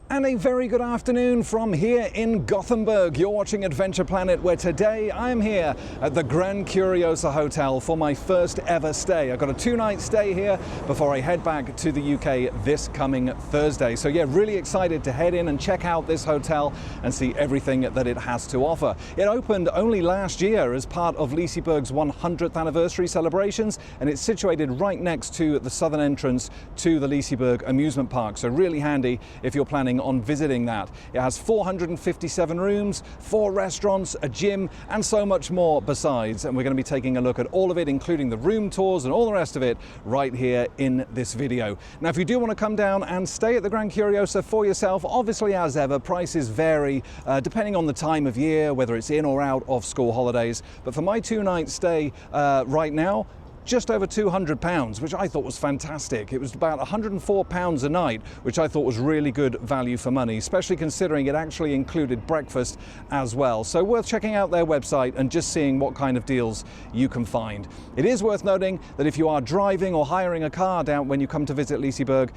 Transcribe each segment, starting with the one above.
And a very good afternoon from here in Gothenburg. You're watching Adventure Planet, where today I'm here at the Grand Curiosa Hotel for my first ever stay. I've got a 2-night stay here before I head back to the UK this coming Thursday. So yeah, really excited to head in and check out this hotel and see everything that it has to offer. It opened only last year as part of Liseberg's 100th anniversary celebrations, and it's situated right next to the southern entrance to the Liseberg amusement park. So really handy if you're planning on visiting that. It has 457 rooms, 4 restaurants, a gym, and so much more besides. And we're going to be taking a look at all of it, including the room tours and all the rest of it, right here in this video. Now, if you do want to come down and stay at the Grand Curiosa for yourself, obviously, as ever, prices vary depending on the time of year, whether it's in or out of school holidays. But for my 2-night stay right now, just over £200, which I thought was fantastic. It was about £104 a night, which I thought was really good value for money, especially considering it actually included breakfast as well. So worth checking out their website and just seeing what kind of deals you can find. It is worth noting that if you are driving or hiring a car down when you come to visit Liseberg,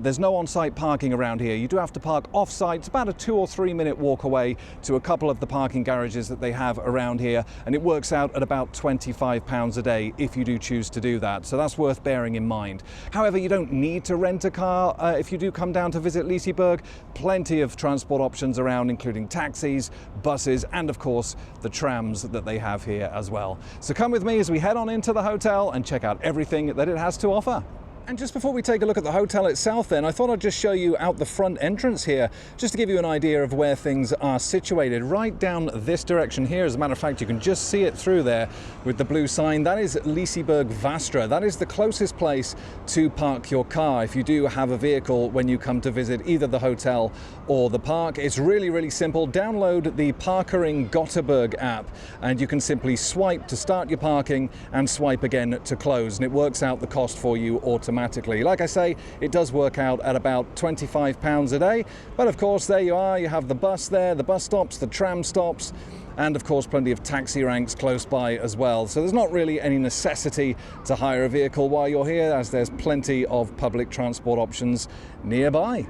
there's no on-site parking around here. You do have to park off-site. It's about a 2 or 3 minute walk away to a couple of the parking garages that they have around here, and it works out at about £25 a day if you do choose to do that. So that's worth bearing in mind. However, you don't need to rent a car if you do come down to visit Liseberg. Plenty of transport options around, including taxis, buses, and of course the trams that they have here as well. So come with me as we head on into the hotel and check out everything that it has to offer. And just before we take a look at the hotel itself then, I thought I'd just show you out the front entrance here, just to give you an idea of where things are situated. Right down this direction here, as a matter of fact, you can just see it through there with the blue sign. That is Liseberg Västra. That is the closest place to park your car if you do have a vehicle when you come to visit either the hotel or the park. It's really, really simple. Download the Parkering Gothenburg app, and you can simply swipe to start your parking and swipe again to close, and it works out the cost for you automatically. Like I say, it does work out at about £25 a day, but of course there you are, you have the bus there, the bus stops, the tram stops, and of course plenty of taxi ranks close by as well. So there's not really any necessity to hire a vehicle while you're here, as there's plenty of public transport options nearby.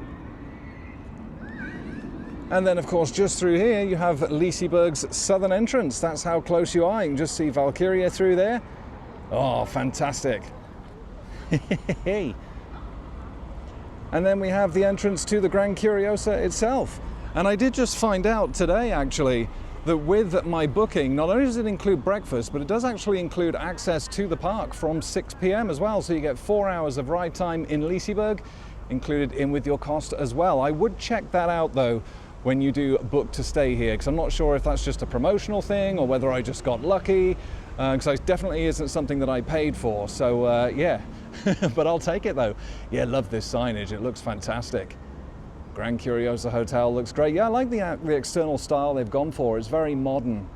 And then of course just through here you have Liseberg's southern entrance. That's how close you are. You can just see Valkyria through there. Oh, fantastic. And then we have the entrance to the Grand Curiosa itself. And I did just find out today actually that with my booking, not only does it include breakfast, but it does actually include access to the park from 6 p.m. as well. So you get 4 hours of ride time in Liseberg included in with your cost as well. I would check that out though when you do book to stay here, because I'm not sure if that's just a promotional thing or whether I just got lucky, because it definitely isn't something that I paid for. So yeah. But I'll take it though. Yeah, love this signage. It looks fantastic. Grand Curiosa Hotel looks great. Yeah, I like the external style they've gone for. It's very modern.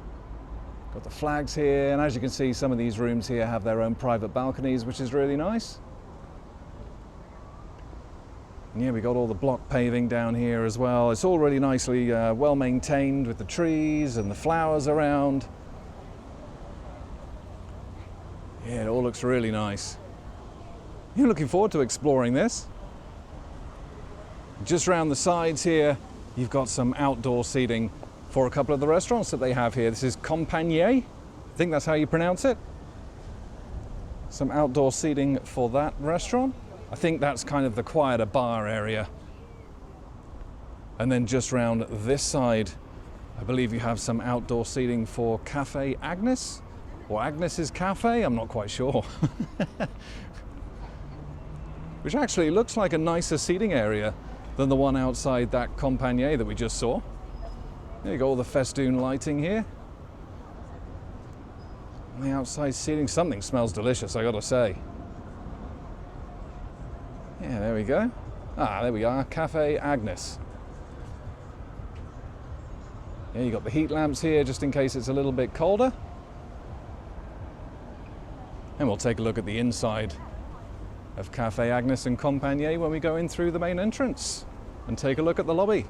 Got the flags here, and as you can see, some of these rooms here have their own private balconies, which is really nice. And yeah, we got all the block paving down here as well. It's all really nicely well maintained with the trees and the flowers around. Yeah, it all looks really nice. You're looking forward to exploring this. Just around the sides here, you've got some outdoor seating for a couple of the restaurants that they have here. This is Compagnie, I think that's how you pronounce it. Some outdoor seating for that restaurant. I think that's kind of the quieter bar area. And then just round this side, I believe you have some outdoor seating for Cafe Agnes, or Agnes's Cafe, I'm not quite sure. Which actually looks like a nicer seating area than the one outside that Compagnie that we just saw. There you go, all the festoon lighting here. And the outside seating, something smells delicious, I gotta say. Yeah, there we go. Ah, there we are, Cafe Agnes. Yeah, you got the heat lamps here just in case it's a little bit colder. And we'll take a look at the inside of Cafe Agnes and Compagnie when we go in through the main entrance and take a look at the lobby.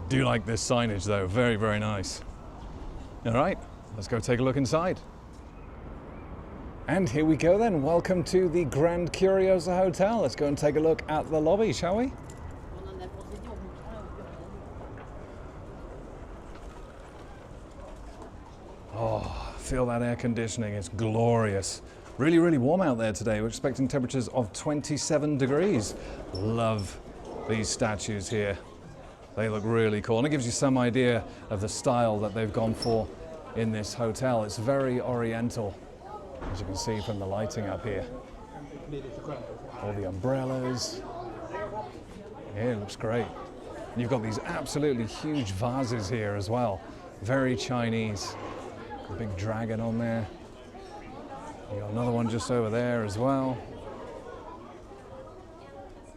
Do like this signage though, very, very nice. All right, let's go take a look inside. And here we go then. Welcome to the Grand Curiosa Hotel. Let's go and take a look at the lobby, shall we? Oh, feel that air conditioning, it's glorious. Really, really warm out there today. We're expecting temperatures of 27 degrees. Love these statues here. They look really cool, and it gives you some idea of the style that they've gone for in this hotel. It's very oriental, as you can see from the lighting up here. All the umbrellas. Yeah, it looks great. And you've got these absolutely huge vases here as well. Very Chinese. A big dragon on there. You got another one just over there as well.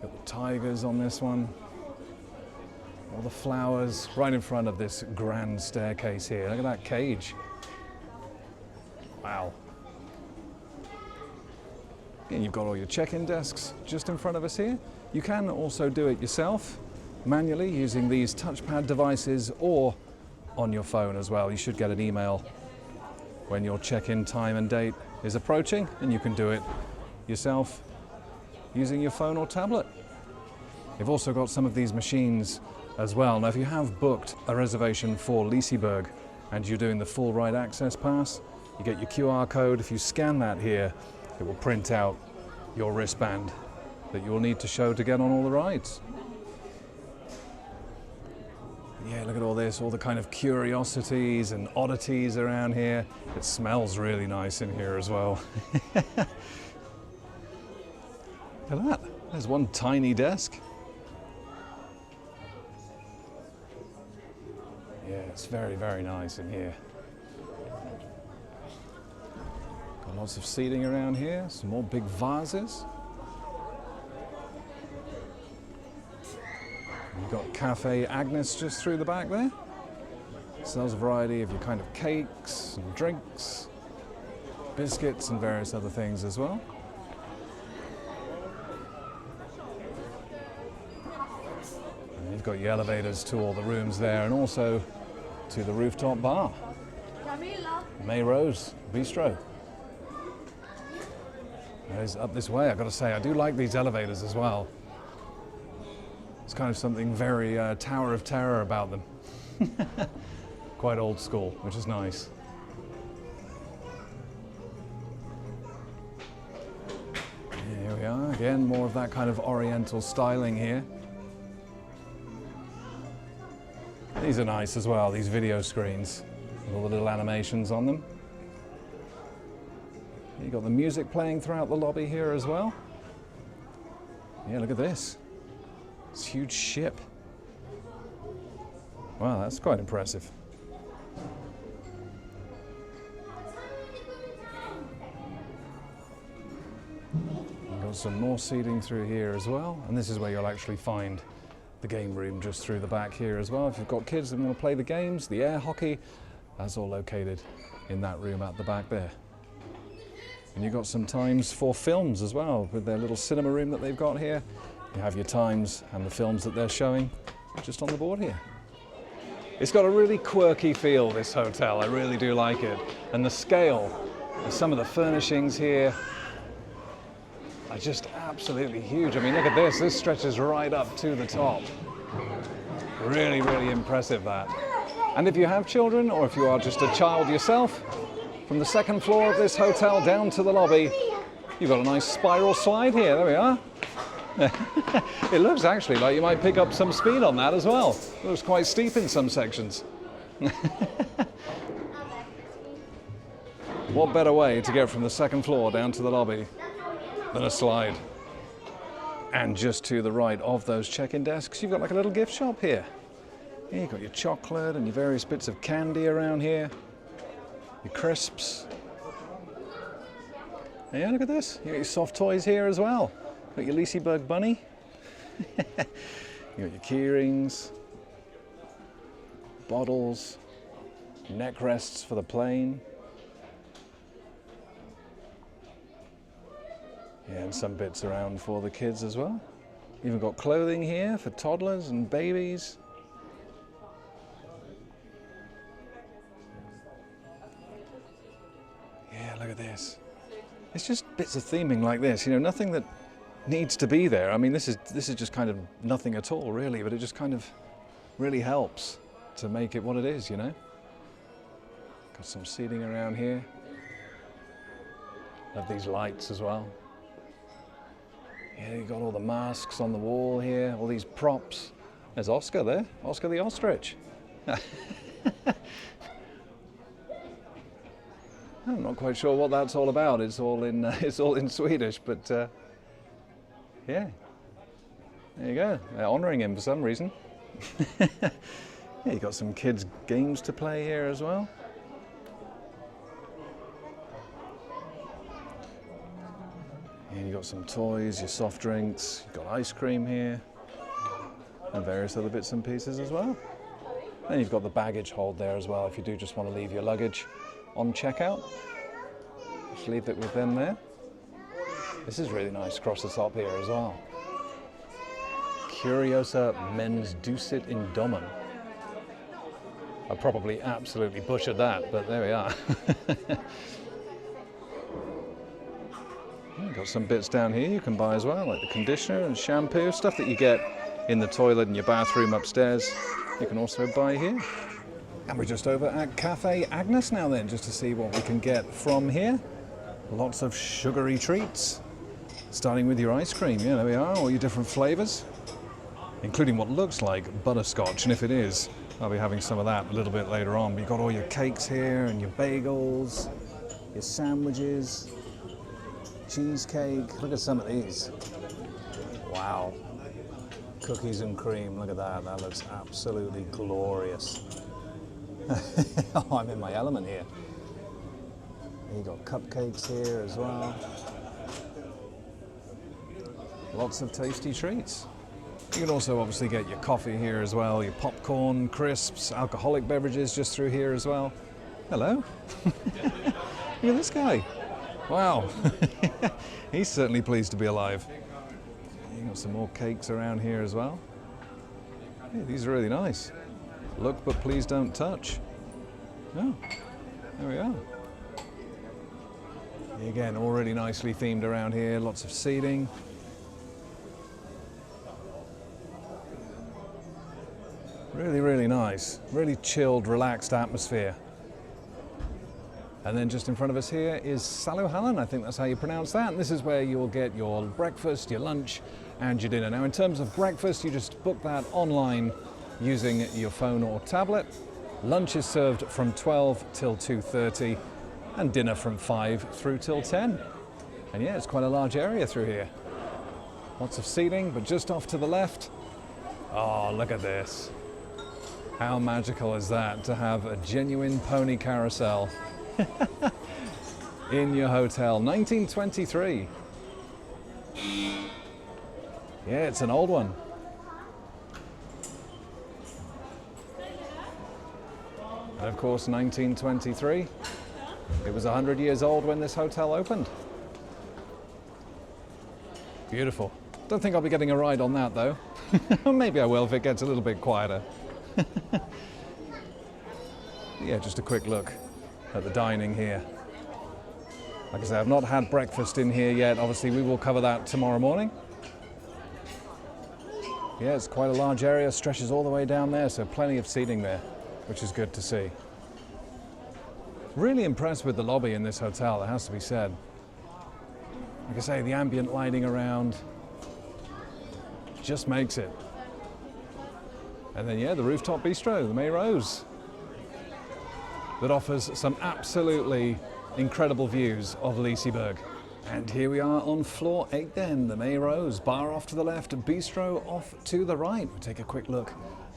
Got the tigers on this one. All the flowers right in front of this grand staircase here. Look at that cage. Wow. And you've got all your check-in desks just in front of us here. You can also do it yourself, manually, using these touchpad devices or on your phone as well. You should get an email when your check-in time and date is approaching, and you can do it yourself using your phone or tablet. You've also got some of these machines as well. Now, if you have booked a reservation for Liseberg and you're doing the full ride access pass, you get your QR code. If you scan that here, it will print out your wristband that you will need to show to get on all the rides. Yeah, look at all this, all the kind of curiosities and oddities around here. It smells really nice in here as well. Look at that, there's one tiny desk. Yeah, it's very, very nice in here. Got lots of seating around here, some more big vases. You've got Cafe Agnes just through the back there. Sells a variety of your kind of cakes and drinks, biscuits and various other things as well. And you've got your elevators to all the rooms there, and also to the rooftop bar. May Rose Bistro. That is up this way. I've got to say, I do like these elevators as well. It's kind of something very Tower of Terror about them. Quite old school, which is nice. Here we are, again, more of that kind of oriental styling here. These are nice as well, these video screens, with all the little animations on them. You've got the music playing throughout the lobby here as well. Yeah, look at this. It's a huge ship. Wow, that's quite impressive. We've got some more seating through here as well, and this is where you'll actually find the game room just through the back here as well. If you've got kids that want to play the games, the air hockey, that's all located in that room at the back there. And you've got some times for films as well, with their little cinema room that they've got here. You have your times and the films that they're showing just on the board here. It's got a really quirky feel, this hotel. I really do like it. And the scale of some of the furnishings here are just absolutely huge. I mean, look at this. This stretches right up to the top. Really, really impressive, that. And if you have children, or if you are just a child yourself, from the second floor of this hotel down to the lobby, you've got a nice spiral slide here. There we are. It looks actually like you might pick up some speed on that as well. It looks quite steep in some sections. What better way to get from the second floor down to the lobby than a slide? And just to the right of those check-in desks, you've got like a little gift shop here. Yeah, you've got your chocolate and your various bits of candy around here. Your crisps. Yeah, look at this. You got your soft toys here as well. Got your Liseberg bunny. You got your key rings, bottles, neck rests for the plane. Yeah, and some bits around for the kids as well. Even got clothing here for toddlers and babies. Yeah, look at this. It's just bits of theming like this, you know, nothing that needs to be there. I mean, this is just kind of nothing at all, really, but it just kind of really helps to make it what it is, you know? Got some seating around here. Love these lights as well. Yeah, you got all the masks on the wall here, all these props. There's Oscar there, Oscar the ostrich. I'm not quite sure what that's all about. It's all in Swedish, but yeah. There you go. They're honouring him for some reason. Yeah, you got some kids' games to play here as well. And you got some toys, your soft drinks, you've got ice cream here, and various other bits and pieces as well. And you've got the baggage hold there as well if you do just want to leave your luggage on checkout. Just leave it with them there. This is really nice across the top here as well. Curiosa Mens Ducit in Dommen. I probably absolutely butchered that, but there we are. Got some bits down here you can buy as well, like the conditioner and shampoo, stuff that you get in the toilet and your bathroom upstairs. You can also buy here. And we're just over at Cafe Agnes now then, just to see what we can get from here. Lots of sugary treats, starting with your ice cream. Yeah, there we are, all your different flavors, including what looks like butterscotch, and if it is, I'll be having some of that a little bit later on. But you've got all your cakes here and your bagels, your sandwiches, cheesecake. Look at some of these. Wow. Cookies and cream, look at that. That looks absolutely glorious. Oh, I'm in my element here. You got cupcakes here as well. Lots of tasty treats. You can also obviously get your coffee here as well, your popcorn, crisps, alcoholic beverages just through here as well. Hello. Look at this guy. Wow. He's certainly pleased to be alive. You got some more cakes around here as well. Hey, these are really nice. Look, but please don't touch. Oh, there we are. Again, already nicely themed around here. Lots of seating. Really, really nice. Really chilled, relaxed atmosphere. And then just in front of us here is Saluhallen, I think that's how you pronounce that. And this is where you'll get your breakfast, your lunch, and your dinner. Now, in terms of breakfast, you just book that online using your phone or tablet. Lunch is served from 12 till 2:30, and dinner from 5 through till 10. And yeah, it's quite a large area through here. Lots of seating, but just off to the left, oh, look at this. How magical is that to have a genuine pony carousel in your hotel. 1923. Yeah, it's an old one. And of course, 1923. It was 100 years old when this hotel opened. Beautiful. Don't think I'll be getting a ride on that though. Maybe I will if it gets a little bit quieter. Yeah, just a quick look at the dining here. Like I say, I've not had breakfast in here yet. Obviously, we will cover that tomorrow morning. Yeah, it's quite a large area, stretches all the way down there, so plenty of seating there, which is good to see. Really impressed with the lobby in this hotel, it has to be said. Like I say, the ambient lighting around just makes it. And then, yeah, the Rooftop Bistro, the May Rose, that offers some absolutely incredible views of Liseberg. And here we are on floor 8 then, the May Rose. Bar off to the left, bistro off to the right. We'll take a quick look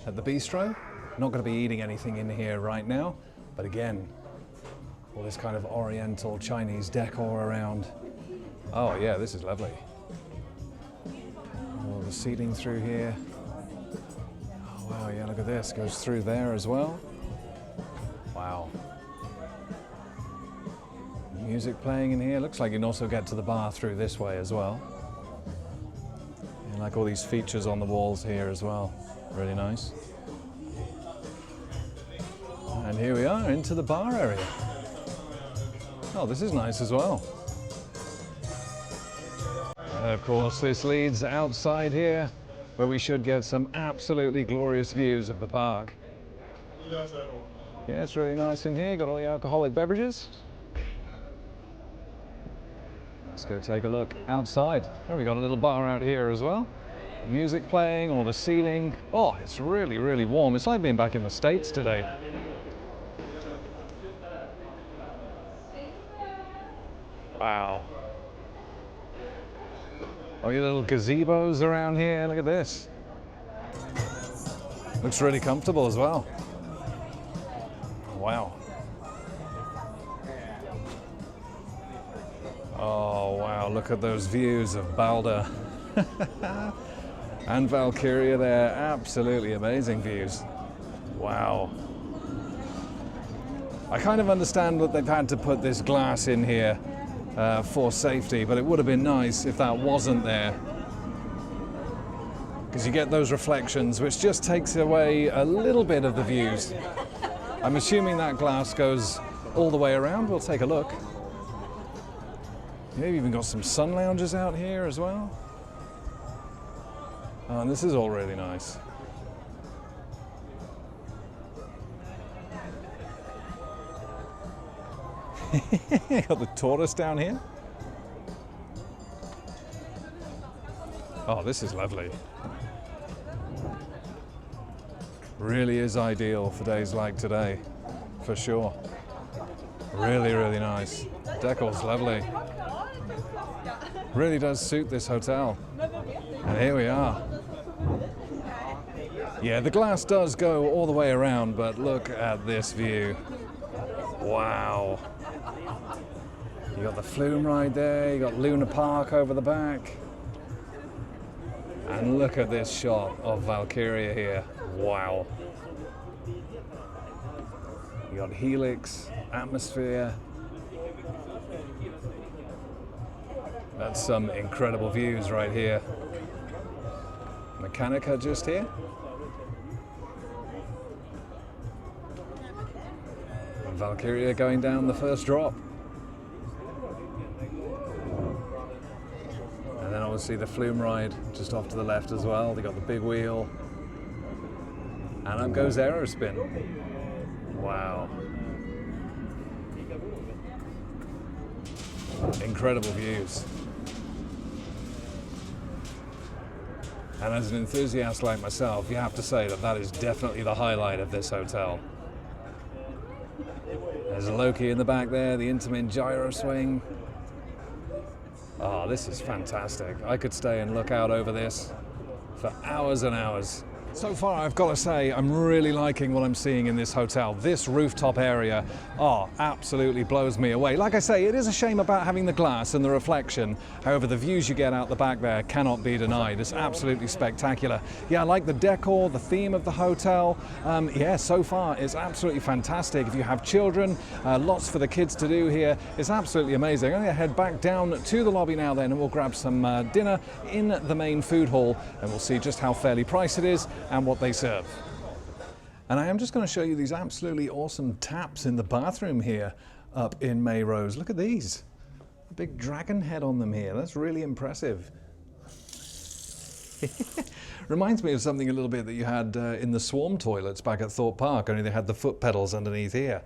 at the bistro. Not going to be eating anything in here right now, but again, all this kind of oriental Chinese decor around. Oh yeah, this is lovely. All the seating through here. Oh wow, yeah, look at this, goes through there as well. Wow. Music playing in here. Looks like you can also get to the bar through this way as well. And like all these features on the walls here as well. Really nice. And here we are into the bar area. Oh, this is nice as well. And of course, this leads outside here, where we should get some absolutely glorious views of the park. Yeah, it's really nice in here. Got all the alcoholic beverages. Let's go take a look outside. Oh, we got a little bar out here as well. Music playing, or the ceiling. Oh, it's really, really warm. It's like being back in the States today. Wow. Oh, your little gazebos around here. Look at this. Looks really comfortable as well. Wow. Oh, wow. Look at those views of Balder and Valkyria there. Absolutely amazing views. Wow. I kind of understand that they've had to put this glass in here for safety, but it would have been nice if that wasn't there, because you get those reflections, which just takes away a little bit of the views. I'm assuming that glass goes all the way around. We'll take a look. Yeah, you've even got some sun lounges out here as well. Oh, and this is all really nice. Got the tortoise down here. Oh, this is lovely. Really is ideal for days like today, for sure. Really, really nice. Decor's lovely. Really does suit this hotel. And here we are. Yeah, the glass does go all the way around, but look at this view. Wow. You got the flume ride there, you got Luna Park over the back. And look at this shot of Valkyria here. Wow. You got Helix, Atmosphere. That's some incredible views right here. Mechanica just here. And Valkyria going down the first drop. And then obviously the flume ride just off to the left as well. They got the big wheel. And up goes Aerospin. Wow. Incredible views. And as an enthusiast like myself, you have to say that that is definitely the highlight of this hotel. There's a Loki in the back there, the Intamin gyro swing. Oh, this is fantastic. I could stay and look out over this for hours and hours. So far, I've got to say, I'm really liking what I'm seeing in this hotel. This rooftop area, absolutely blows me away. Like I say, it is a shame about having the glass and the reflection. However, the views you get out the back there cannot be denied. It's absolutely spectacular. Yeah, I like the decor, the theme of the hotel. Yeah, so far, it's absolutely fantastic. If you have children, lots for the kids to do here. It's absolutely amazing. I'm going to head back down to the lobby now then, and we'll grab some dinner in the main food hall, and we'll see just how fairly priced it is and what they serve. And I am just going to show you these absolutely awesome taps in the bathroom here up in Melrose. Look at these. A big dragon head on them here. That's really impressive. Reminds me of something a little bit that you had in the Swarm toilets back at Thorpe Park, only they had the foot pedals underneath here.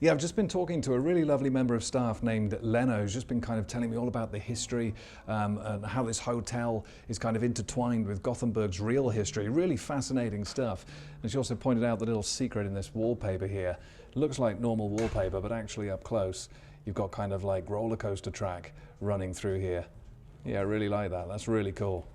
Yeah, I've just been talking to a really lovely member of staff named Leno, who's just been kind of telling me all about the history and how this hotel is kind of intertwined with Gothenburg's real history. Really fascinating stuff. And she also pointed out the little secret in this wallpaper here. It looks like normal wallpaper, but actually up close, you've got kind of like roller coaster track running through here. Yeah, I really like that. That's really cool.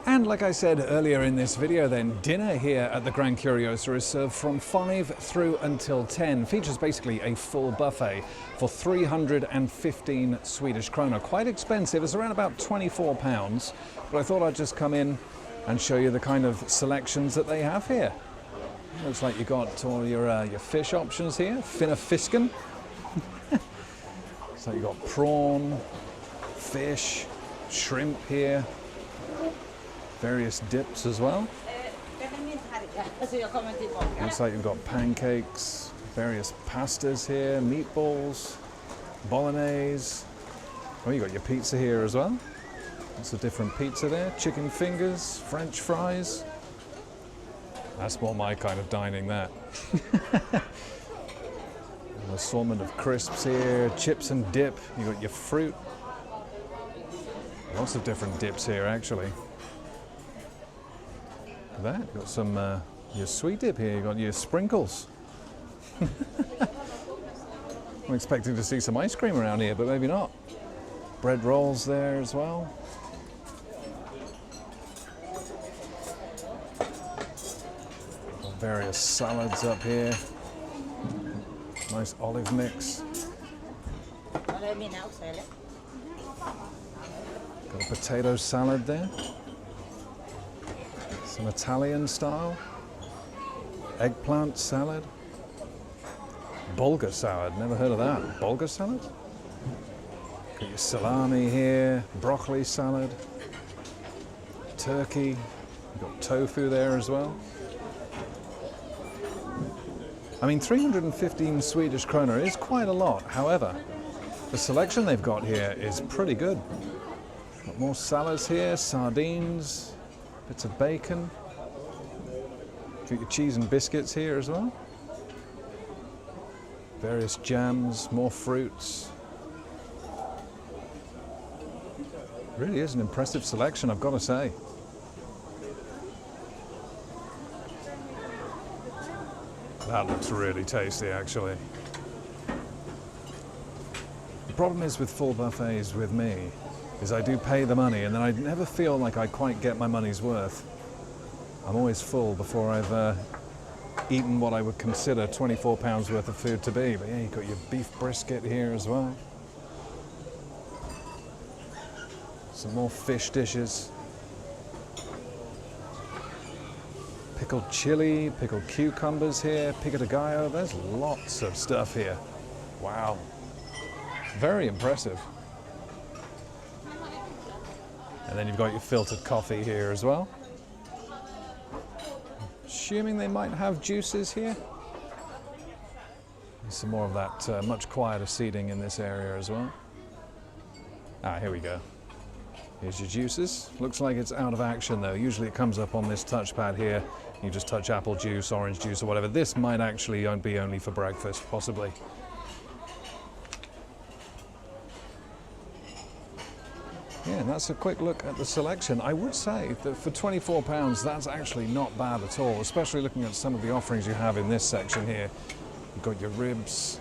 And like I said earlier in this video then, dinner here at the Grand Curiosa is served from 5 through until 10. Features basically a full buffet for 315 Swedish krona. Quite expensive, it's around about £24, but I thought I'd just come in and show you the kind of selections that they have here. Looks like you've got all your fish options here, finna fisken. So you've got prawn, fish, shrimp here. Various dips as well. Looks like you've got pancakes, various pastas here, meatballs, bolognese. Oh, you got your pizza here as well. Lots of different pizza there. Chicken fingers, French fries. That's more my kind of dining, that. assortment of crisps here, chips and dip. You've got your fruit. Lots of different dips here, actually. Look at that. You've got some your sweet dip here. You've got your sprinkles. I'm expecting to see some ice cream around here, but maybe not. Bread rolls there as well. Got various salads up here. Nice olive mix. Got a potato salad there. Some Italian style. Eggplant salad. Bulgur salad, never heard of that. Bulgur salad? Got your salami here, broccoli salad, turkey, you've got tofu there as well. I mean, 315 Swedish kroner is quite a lot. However, the selection they've got here is pretty good. Got more salads here, sardines, bits of bacon. Got your cheese and biscuits here as well. Various jams, more fruits. Really is an impressive selection, I've got to say. That looks really tasty, actually. The problem is with full buffets with me, is I do pay the money and then I never feel like I quite get my money's worth. I'm always full before I've eaten what I would consider £24 worth of food to be. But yeah, you've got your beef brisket here as well. Some more fish dishes. Pickled chili, pickled cucumbers here, pico de gallo. There's lots of stuff here. Wow. Very impressive. And then you've got your filtered coffee here as well. Assuming they might have juices here. There's some more of that much quieter seating in this area as well. Ah, here we go. Here's your juices. Looks like it's out of action though. Usually it comes up on this touchpad here. You just touch apple juice, orange juice or whatever. This might actually be only for breakfast, possibly. Yeah, and that's a quick look at the selection. I would say that for £24, that's actually not bad at all, especially looking at some of the offerings you have in this section here. You've got your ribs,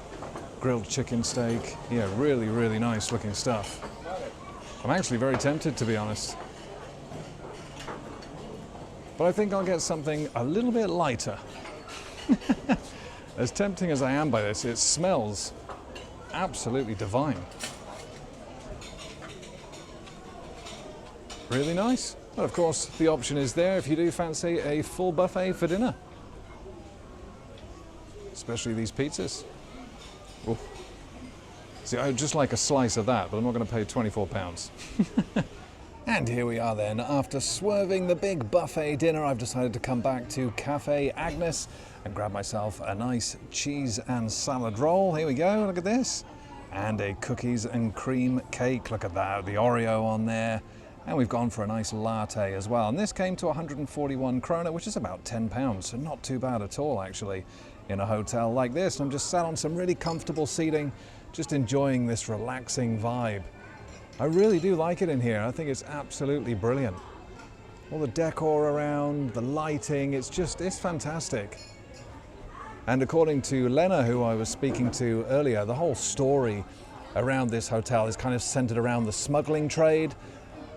grilled chicken steak. Yeah, really, really nice looking stuff. I'm actually very tempted, to be honest. But I think I'll get something a little bit lighter. As tempting as I am by this, it smells absolutely divine. Really nice. But of course, the option is there if you do fancy a full buffet for dinner. Especially these pizzas. Ooh. See, I would just like a slice of that, but I'm not going to pay £24. And here we are then. After swerving the big buffet dinner, I've decided to come back to Cafe Agnes and grab myself a nice cheese and salad roll. Here we go, look at this. And a cookies and cream cake. Look at that, the Oreo on there. And we've gone for a nice latte as well. And this came to 141 krona, which is about £10, so not too bad at all, actually, in a hotel like this. I'm just sat on some really comfortable seating, just enjoying this relaxing vibe. I really do like it in here. I think it's absolutely brilliant. All the decor around, the lighting, it's fantastic. And according to Lena, who I was speaking to earlier, the whole story around this hotel is kind of centered around the smuggling trade.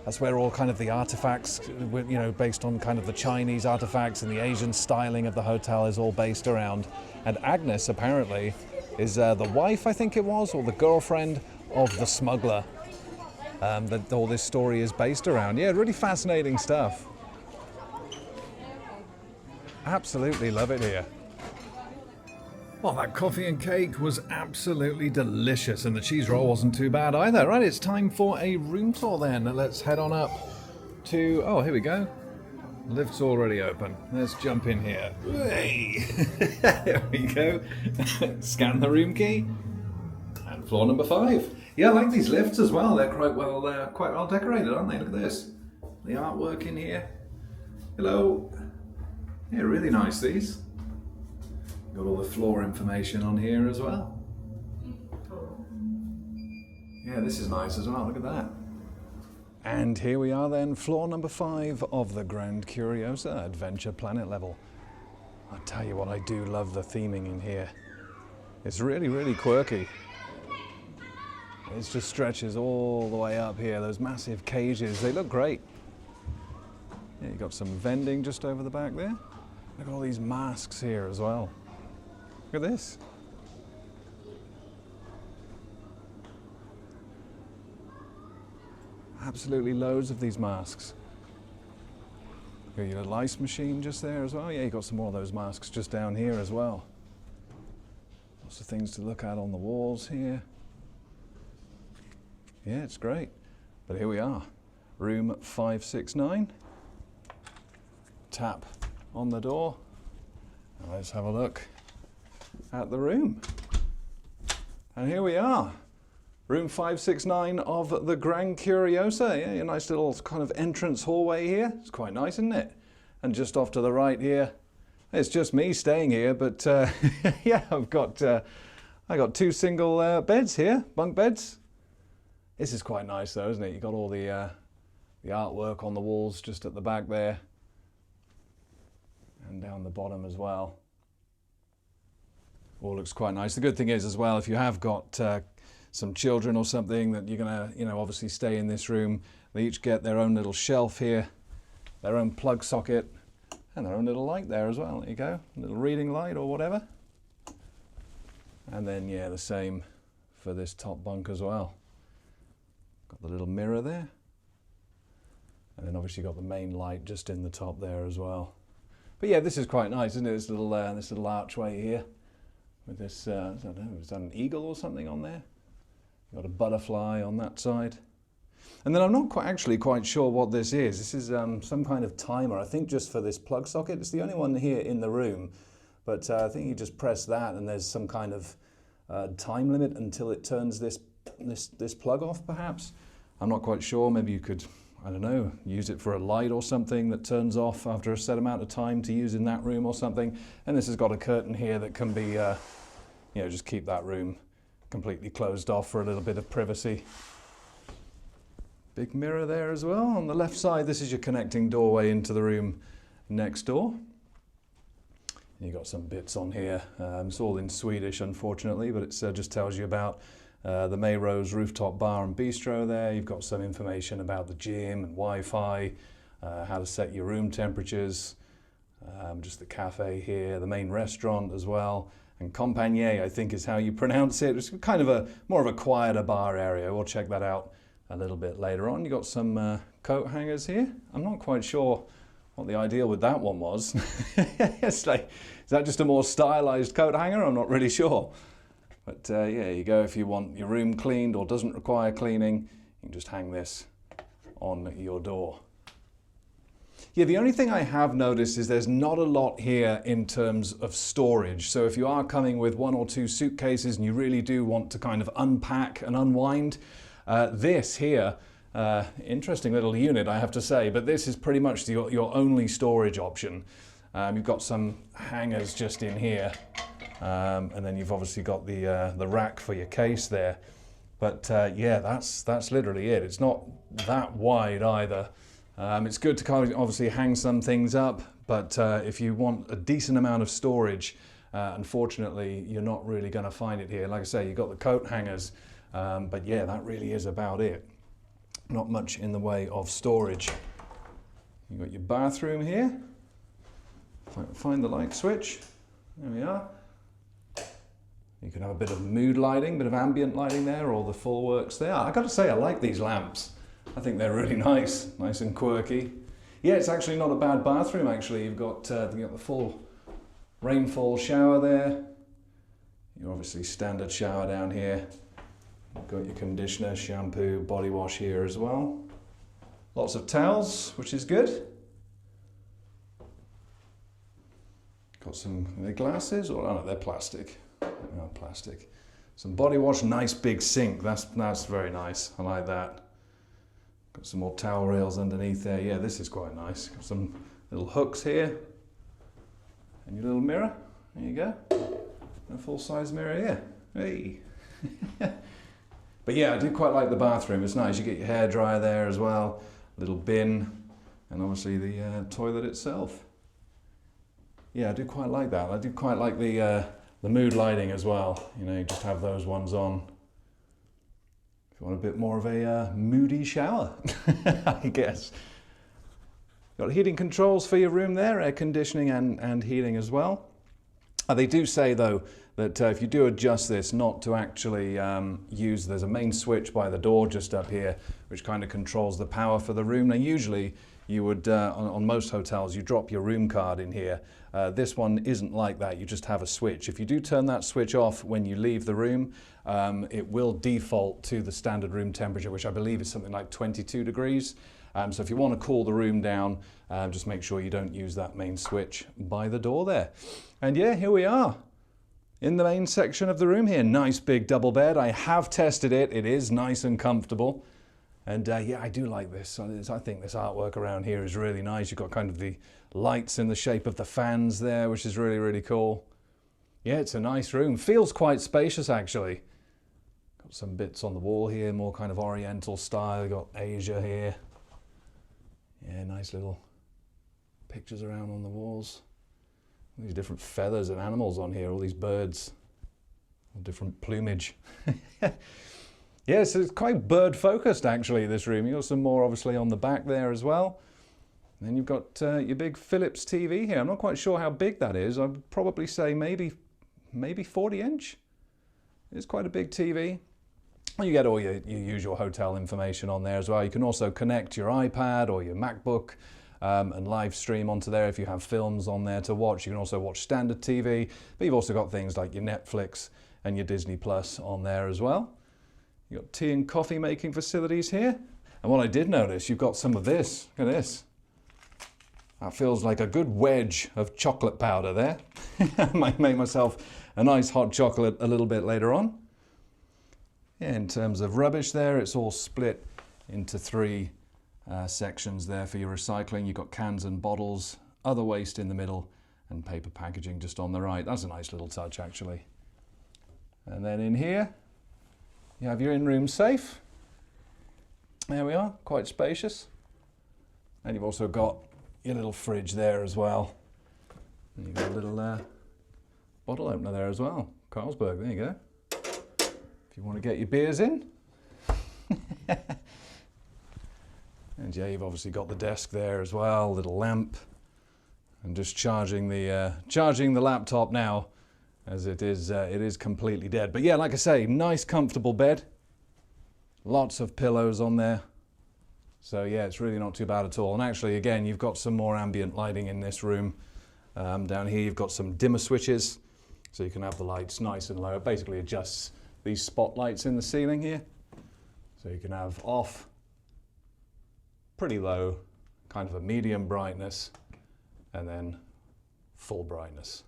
That's where all kind of the artifacts, you know, based on kind of the Chinese artifacts and the Asian styling of the hotel is all based around. And Agnes apparently is the wife, I think it was, or the girlfriend of the smuggler that all this story is based around. Yeah, really fascinating stuff. Absolutely love it here. Well, that coffee and cake was absolutely delicious, and the cheese roll wasn't too bad either. Right, it's time for a room tour then. Let's head on up to... Oh, here we go. Lift's already open. Let's jump in here. Hey! There we go. Scan the room key. And floor number 5. Yeah, I like these lifts as well. They're quite well decorated, aren't they? Look at this. The artwork in here. Hello. Yeah, really nice, these. Got all the floor information on here as well. Yeah, this is nice as well, look at that. And here we are then, floor number 5 of the Grand Curiosa Adventure Planet level. I'll tell you what, I do love the theming in here. It's really, really quirky. It just stretches all the way up here, those massive cages, they look great. Yeah, you've got some vending just over the back there. Look at all these masks here as well. Look at this. Absolutely loads of these masks. Got your little ice machine just there as well. Yeah, you got some more of those masks just down here as well. Lots of things to look at on the walls here. Yeah, it's great. But here we are, room 569. Tap on the door. And let's have a look at the room. And here we are. Room 569 of the Grand Curiosa. Yeah, a nice little kind of entrance hallway here. It's quite nice, isn't it? And just off to the right here, it's just me staying here, but yeah, I got 2 single beds here, bunk beds. This is quite nice though, isn't it? You've got all the artwork on the walls just at the back there. And down the bottom as well. All looks quite nice. The good thing is as well, if you have got some children or something that you're gonna, obviously stay in this room, they each get their own little shelf here, their own plug socket, and their own little light there as well. There you go, a little reading light or whatever. And then, yeah, the same for this top bunk as well. Got the little mirror there. And then obviously got the main light just in the top there as well. But yeah, this is quite nice, isn't it? This little archway here with this, I don't know, is that an eagle or something on there? You've got a butterfly on that side. And then I'm not actually quite sure what this is. This is some kind of timer, I think just for this plug socket. It's the only one here in the room. But I think you just press that and there's some kind of time limit until it turns this plug off, perhaps. I'm not quite sure. Maybe you could, I don't know, use it for a light or something that turns off after a set amount of time to use in that room or something. And this has got a curtain here that can be, just keep that room completely closed off for a little bit of privacy. Big mirror there as well. On the left side, this is your connecting doorway into the room next door. And you've got some bits on here. It's all in Swedish, unfortunately, but it just tells you about the Melrose Rooftop Bar and Bistro there. You've got some information about the gym and Wi-Fi, how to set your room temperatures, just the cafe here, the main restaurant as well. And Compagnie, I think is how you pronounce it. It's kind of more of a quieter bar area. We'll check that out a little bit later on. You've got some coat hangers here. I'm not quite sure what the idea with that one was. It's like, is that just a more stylized coat hanger? I'm not really sure. But yeah, you go, if you want your room cleaned or doesn't require cleaning, you can just hang this on your door. Yeah, the only thing I have noticed is there's not a lot here in terms of storage. So if you are coming with 1 or 2 suitcases and you really do want to kind of unpack and unwind, this here, interesting little unit I have to say, but this is pretty much your only storage option. You've got some hangers just in here, and then you've obviously got the rack for your case there. But yeah, that's literally it. It's not that wide either. It's good to kind of obviously hang some things up, but if you want a decent amount of storage, unfortunately, you're not really going to find it here. Like I say, you've got the coat hangers, but yeah, that really is about it. Not much in the way of storage. You've got your bathroom here. Find the light switch. There we are. You can have a bit of mood lighting, bit of ambient lighting there, or the full works there. I got to say, I like these lamps. I think they're really nice and quirky. Yeah, it's actually not a bad bathroom actually. You've got the full rainfall shower there. Your obviously standard shower down here. You've got your conditioner, shampoo, body wash here as well. Lots of towels, which is good. Got some, are they glasses or oh no, they're plastic. No, plastic. Some body wash, nice big sink. That's very nice. I like that. Got some more towel rails underneath there. Yeah, this is quite nice. Got some little hooks here. And your little mirror. There you go. A full-size mirror here. Hey. But But yeah, I do quite like the bathroom. It's nice. You get your hairdryer there as well, little bin, and obviously the toilet itself. Yeah, I do quite like that. I do quite like the mood lighting as well. You know, you just have those ones on. If you want a bit more of a moody shower, I guess. Got heating controls for your room there, air conditioning and heating as well. They do say though that if you do adjust this, not to actually there's a main switch by the door just up here, which kind of controls the power for the room. Now usually you would, on most hotels, you drop your room card in here. This one isn't like that, you just have a switch. If you do turn that switch off when you leave the room, it will default to the standard room temperature, which I believe is something like 22 degrees. So if you want to cool the room down, just make sure you don't use that main switch by the door there. And yeah, here we are in the main section of the room here. Nice big double bed. I have tested it. It is nice and comfortable. And yeah, I do like this. I think this artwork around here is really nice. You've got kind of the lights in the shape of the fans there, which is really, really cool. Yeah, it's a nice room. Feels quite spacious, actually. Got some bits on the wall here, more kind of oriental style. Got Asia here. Yeah, nice little pictures around on the walls. All these different feathers and animals on here, all these birds, all different plumage. Yeah, so it's quite bird focused actually, this room. You've got some more obviously on the back there as well. And then you've got your big Philips TV here. I'm not quite sure how big that is. I'd probably say maybe 40 inch. It's quite a big TV. You get all your usual hotel information on there as well. You can also connect your iPad or your MacBook and live stream onto there if you have films on there to watch. You can also watch standard TV, but you've also got things like your Netflix and your Disney Plus on there as well. You've got tea and coffee making facilities here. And what I did notice, you've got some of this. Look at this. That feels like a good wedge of chocolate powder there. I might make myself a nice hot chocolate a little bit later on. Yeah, in terms of rubbish there, it's all split into three sections there for your recycling. You've got cans and bottles, other waste in the middle, and paper packaging just on the right. That's a nice little touch, actually. And then in here, you have your in-room safe. There we are, quite spacious. And you've also got your little fridge there as well. And you've got a little bottle opener there as well. Carlsberg, there you go. If you want to get your beers in. And yeah, you've obviously got the desk there as well, little lamp. And just charging the laptop now, as it is completely dead. But yeah, like I say, nice comfortable bed. Lots of pillows on there. So yeah, it's really not too bad at all. And actually, again, you've got some more ambient lighting in this room. Down here, you've got some dimmer switches, so you can have the lights nice and low. It basically adjusts these spotlights in the ceiling here. So you can have off, pretty low, kind of a medium brightness, and then full brightness.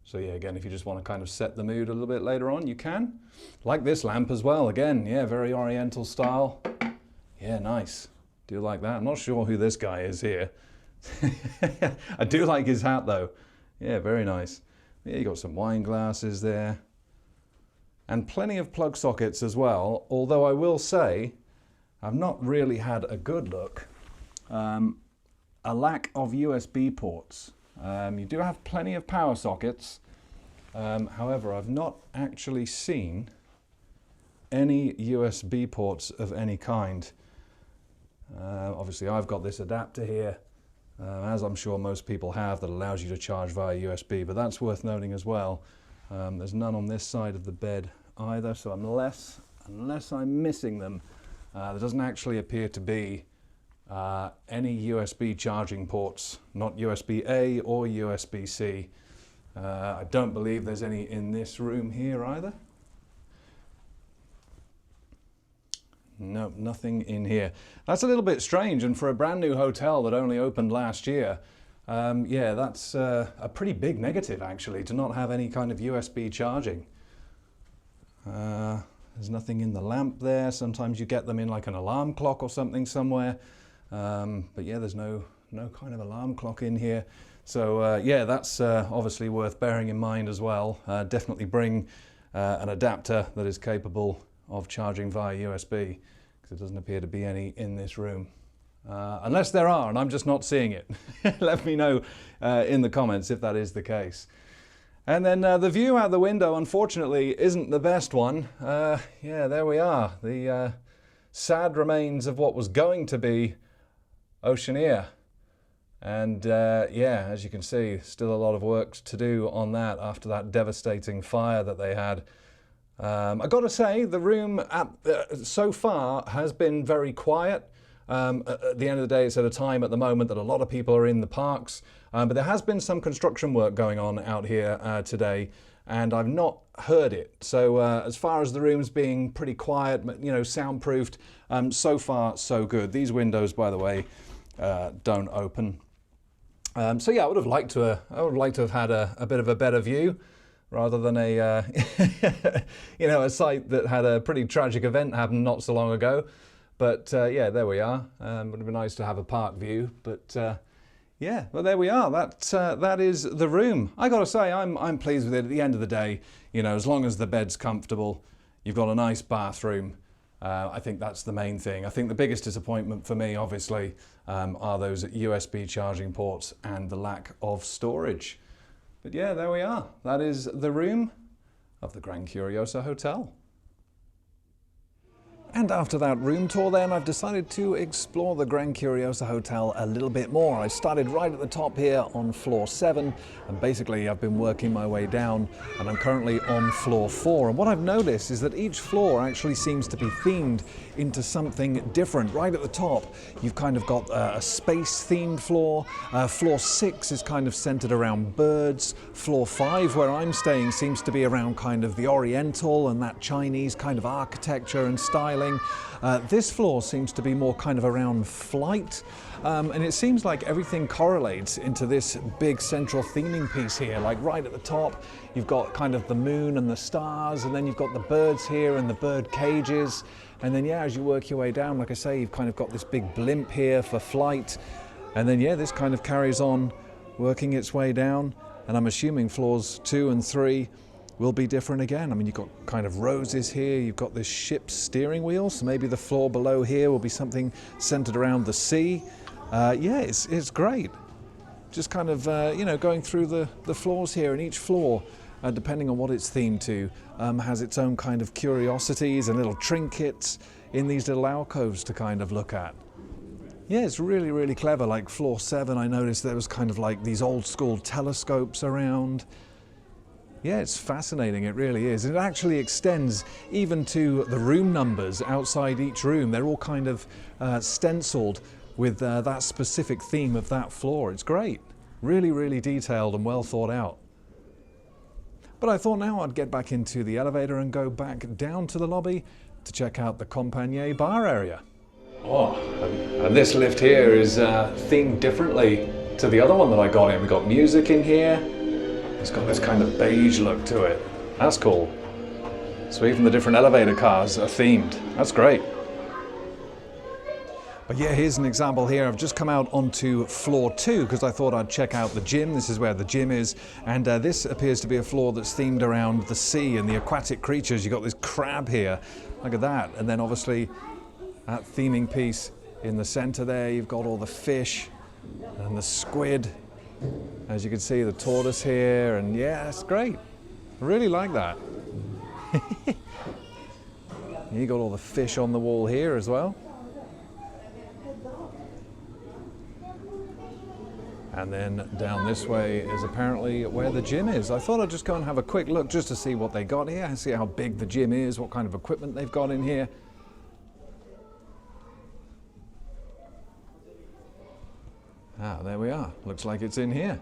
So yeah, again, if you just want to kind of set the mood a little bit later on, you can. Like this lamp as well, again, yeah, very oriental style. Yeah, nice. Do like that. I'm not sure who this guy is here. I do like his hat though. Yeah, very nice. Yeah, you got some wine glasses there. And plenty of plug sockets as well, although I will say, I've not really had a good look. A lack of USB ports. You do have plenty of power sockets. However, I've not actually seen any USB ports of any kind. Obviously, I've got this adapter here, as I'm sure most people have, that allows you to charge via USB, but that's worth noting as well. There's none on this side of the bed either, so unless I'm missing them, there doesn't actually appear to be any USB charging ports, not USB-A or USB-C. I don't believe there's any in this room here either. No, nothing in here. That's a little bit strange, and for a brand new hotel that only opened last year, yeah, that's a pretty big negative actually, to not have any kind of USB charging. There's nothing in the lamp there. Sometimes you get them in like an alarm clock or something somewhere. But yeah, there's no kind of alarm clock in here. So yeah, that's obviously worth bearing in mind as well. Definitely bring an adapter that is capable of charging via USB, because it doesn't appear to be any in this room. Unless there are, and I'm just not seeing it. Let me know in the comments if that is the case. And then the view out the window, unfortunately, isn't the best one. Yeah, there we are. The sad remains of what was going to be Oceaneer. And yeah, as you can see, still a lot of work to do on that after that devastating fire that they had. I've got to say, the room so far has been very quiet. At the end of the day, it's at a time at the moment that a lot of people are in the parks, but there has been some construction work going on out here today, and I've not heard it. So as far as the rooms being pretty quiet, you know, soundproofed, so far so good. These windows, by the way, don't open. So yeah, I would have liked to have had a bit of a better view, rather than a you know, a site that had a pretty tragic event happen not so long ago. But yeah, there we are. Would have been nice to have a park view, but yeah, well, there we are. That is the room. I got to say, I'm pleased with it. At the end of the day, you know, as long as the bed's comfortable, you've got a nice bathroom. I think that's the main thing. I think the biggest disappointment for me, obviously, are those USB charging ports and the lack of storage. But yeah, there we are. That is the room of the Grand Curiosa Hotel. And after that room tour then, I've decided to explore the Grand Curiosa Hotel a little bit more. I started right at the top here on floor 7, and basically I've been working my way down, and I'm currently on floor 4. And what I've noticed is that each floor actually seems to be themed into something different. Right at the top, you've kind of got a space-themed floor. Floor 6 is kind of centered around birds. Floor 5, where I'm staying, seems to be around kind of the Oriental and that Chinese kind of architecture and styling. This floor seems to be more kind of around flight, and it seems like everything correlates into this big central theming piece here. Like right at the top, you've got kind of the moon and the stars, and then you've got the birds here and the bird cages. And then yeah, as you work your way down, like I say, you've kind of got this big blimp here for flight. And then yeah, this kind of carries on working its way down. And I'm assuming floors 2 and 3 will be different again. I mean, you've got kind of roses here, you've got this ship's steering wheel, so maybe the floor below here will be something centered around the sea. Yeah, it's great. Just kind of, you know, going through the floors here, and each floor, depending on what it's themed to, has its own kind of curiosities and little trinkets in these little alcoves to kind of look at. Yeah, it's really, really clever. Like floor 7, I noticed there was kind of like these old school telescopes around. Yeah, it's fascinating, it really is. It actually extends even to the room numbers outside each room. They're all kind of stenciled with that specific theme of that floor. It's great. Really, really detailed and well thought out. But I thought now I'd get back into the elevator and go back down to the lobby to check out the Compagnie bar area. Oh, and this lift here is themed differently to the other one that I got in. We've got music in here. It's got this kind of beige look to it. That's cool. So even the different elevator cars are themed. That's great. But yeah, here's an example here. I've just come out onto floor 2 because I thought I'd check out the gym. This is where the gym is. And this appears to be a floor that's themed around the sea and the aquatic creatures. You've got this crab here. Look at that. And then obviously that theming piece in the center there. You've got all the fish and the squid. As you can see, the tortoise here, and yeah, it's great. I really like that. You got all the fish on the wall here as well. And then down this way is apparently where the gym is. I thought I'd just go and have a quick look just to see what they got here, see how big the gym is, what kind of equipment they've got in here. Ah, there we are. Looks like it's in here.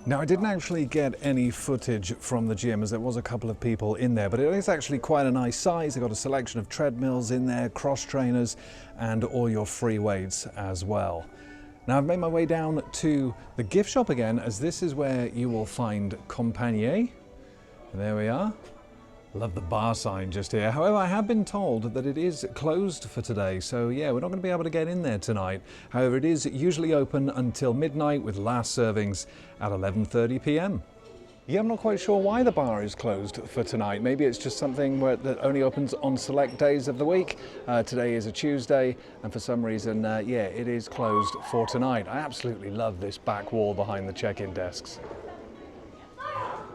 Now, I didn't actually get any footage from the gym as there was a couple of people in there, but it is actually quite a nice size. They've got a selection of treadmills in there, cross trainers, and all your free weights as well. Now, I've made my way down to the gift shop again, as this is where you will find Compagnie. And there we are. Love the bar sign just here. However, I have been told that it is closed for today, so yeah, we're not going to be able to get in there tonight. However, it is usually open until midnight with last servings at 11:30 p.m. Yeah, I'm not quite sure why the bar is closed for tonight. Maybe it's just something that only opens on select days of the week. Today is a Tuesday, and for some reason, yeah, it is closed for tonight. I absolutely love this back wall behind the check-in desks.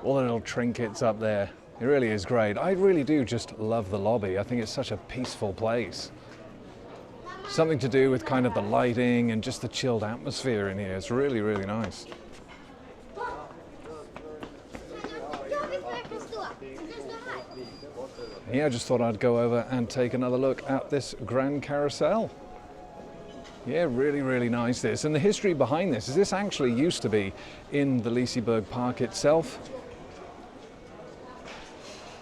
All the little trinkets up there. It really is great. I really do just love the lobby. I think it's such a peaceful place. Something to do with kind of the lighting and just the chilled atmosphere in here. It's really, really nice. Yeah, I just thought I'd go over and take another look at this Grand Carousel. Yeah, really, really nice this. And the history behind this is this actually used to be in the Liseberg Park itself.